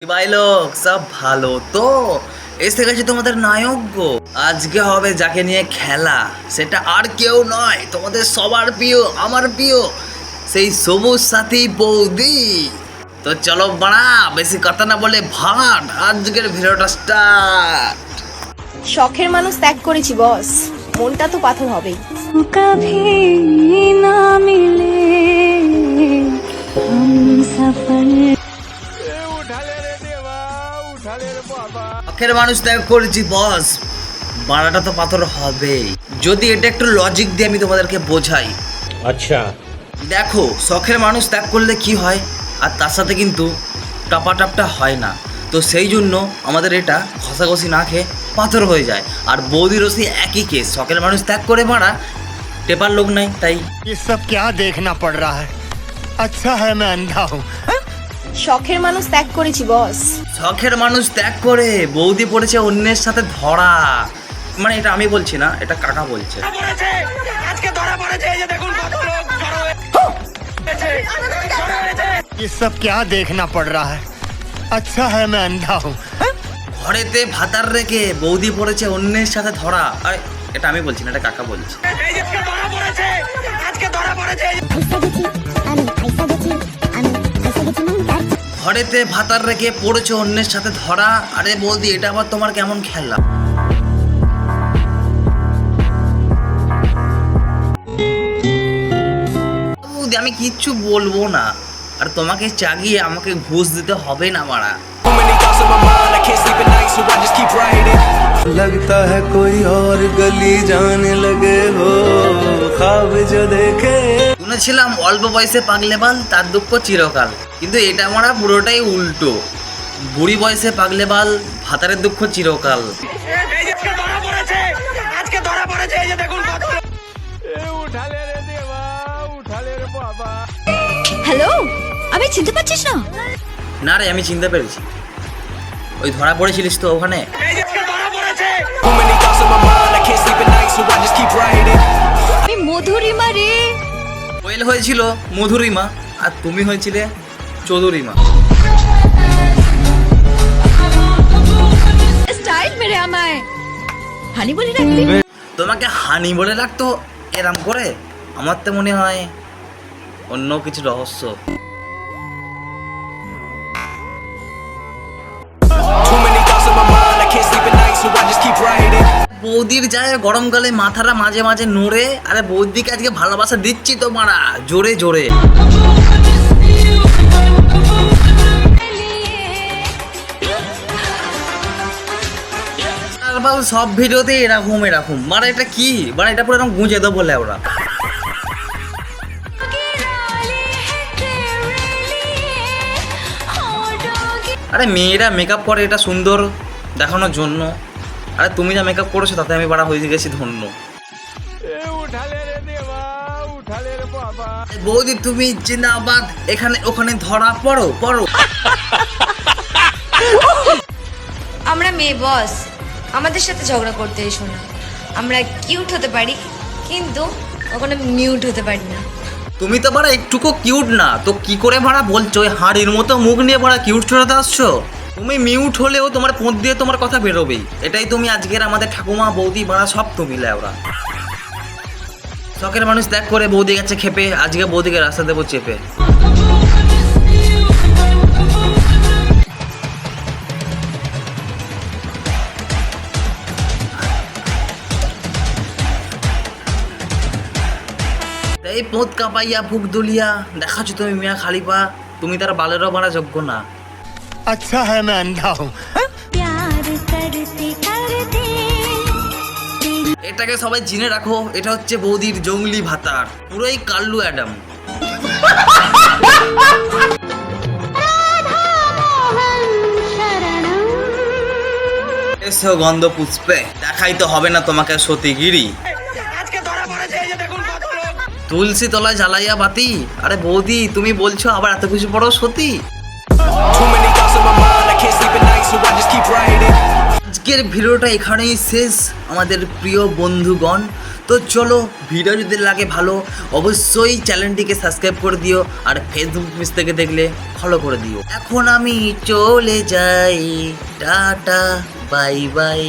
ভাই লোক সব ভালো তো এসে গেছে তোমাদের নায়ক গো। আজকে হবে যাকে নিয়ে খেলা, সেটা আর কেউ নয়, তোমাদের সবার প্রিয়, আমার প্রিয় সেই সবুজ সাথী বৌদি। তো চলো বাড়া, বেশি কথা না বলে ভাট আজকের ভিডিওটা স্টার্ট। শখের মানুষ ত্যাগ করেছি বস, মনটা তো পাথর হবেই। कभी ना मिले हम सफर। শখের মানুষ ত্যাগ করেছি বস, বাড়াটা তো পাথর হবেই। যদি এটা একটু লজিক দিয়ে আমি তোমাদেরকে বোঝাই। अच्छा দেখো, শখের মানুষ ত্যাগ করলে কি হয়, আর তার সাথে কিন্তু টাপাটাপটা হয় না। তো সেই জন্য আমাদের এটা ঘষাঘষি না খেয়ে পাথর হয়ে যায়। আর বৌদি রসি একই কেস, শখের মানুষ ত্যাগ করে মারা, টেপার লোক নাই তাই। ये सब क्या देखना पड़ रहा है। अच्छा है मैं अंधा हूँ। শখের মানুষ ত্যাগ করেছি বস। শখের মানুষ ত্যাগ করে বৌদি পড়েছে অন্যের সাথে ধরা। মানে এটা আমি বলছি না, এটা কাকা বলছে। ये सब क्या देखना पड़ रहा है। अच्छा है मैं अंधा हूँ। ঘরেতে ভাতার রেখে বৌদি পড়েছে অন্যের সাথে ধরা। আরে এটা আমি বলছি না, এটা কাকা বলছে। ঘরেতে ভাতার রেখে পড়েছে অন্যের সাথে ধরা। আরে বৌদি, এটা আবার তোমার কেমন খেলা? বৌদি, আমি কিচ্ছু বলবো না, আর তোমাকে চাগিয়ে আমাকে ঘুষ দিতে হবে না মারা। लगता है कोई और गली जाने लगे हो ख्वाब जो देखे। শুনেছিলাম অল্প বয়সে পাগলে বাল, তার দুঃখ চিরকাল। কিন্তু এটা মারা পুরোটাই উল্টো। বুড়ি বয়সে পাগলে বাল, ভাতারের দুঃখ চিরকাল। হ্যালো, আমি চিনতে পারছিস না? না রে, আমি চিনতে পেরেছি। ওই ধরা পড়েছিলিস তো ওখানে। আমি মধুরিমা রে। কোয়েল হয়েছিল মধুরিমা, আর তুমি হয়েছিলে চৌধুরিমা। স্টাইল মেরে আমায় হানি বলে রাখবি। তোমাকে হানি বলে রাখতো এরম করে? আমার তো মনে হয় অন্য কিছু রহস্য। বৌদির যায় গরমকালে মাথাটা মাঝে মাঝে নড়ে। আরে বৌদিকে আজকে ভালোবাসা দিচ্ছি তো মারা, জোরে জোরে। সব ভিডিওতে এরকম এরকম মারা। এটা কি মানে, এটা পুরো এরকম গুঁজে দেবো বলে ওরা। আরে মেয়েরা মেকআপ করে এটা সুন্দর দেখানোর জন্য। আরে তুমি যা মেকআপ করেছো তাতে আমি বাড়া হয়ে গেছি ধন্য। বৌদি তুমি জিন্দাবাদ, এখানে ওখানে ধরা পড়ো পড়ো। আমরা মেয়ে বস, আমাদের সাথে ঝগড়া করতে এসো না। আমরা কিউট হতে পারি, কিন্তু কখনো মিউট হতে পারি না। তুমি তো ভাড়া একটুকু কিউট না, তো কি করে ভাড়া বলছো ওই হাড়ির মতো মুখ নিয়ে ভাড়া কিউট চড়াতে আসছো? তুমি মিউট হলেও তোমার পোঁত দিয়ে তোমার কথা বেরোবেই। এটাই তুমি আজকের আমাদের ঠাকুমা বৌদি ভাড়া সব তো মিলে ওরা। শখের মানুষ ত্যাগ করে বৌদি গেছে খেপে, আজকে বৌদিকে রাস্তা দেবো চেপে। এই পোঁত কাঁপাইয়া বুক দুলিয়া দেখাচ্ছ তুমি মিয়া খালিপা, তুমি তার বালেরও ভাড়া যোগ্য না। अच्छा है मैं अंधा हूँ। प्यार करते करते এটাকে সবাই চিনে রাখো, এটা হচ্ছে বৌদির জঙ্গলি ভাতার, পুরোই কাল্লু অ্যাডাম। এসো গন্ধ পুষ্পে, দেখাই তো হবে না তোমাকে সতীগিরি। তুলসী তলায় জ্বালাইয়া বাতি। আরে বৌদি, তুমি বলছো আবার এত কিছু পড়ো সতী। আজকের ভিডিওটা এখানেই শেষ আমাদের প্রিয় বন্ধুগণ। তো চলো, ভিডিও যদি লাগে ভালো অবশ্যই চ্যানেলটিকে সাবস্ক্রাইব করে দিও, আর ফেসবুক পেজ থেকে দেখলে ফলো করে দিও। এখন আমি চলে যাই, টাটা বাই বাই।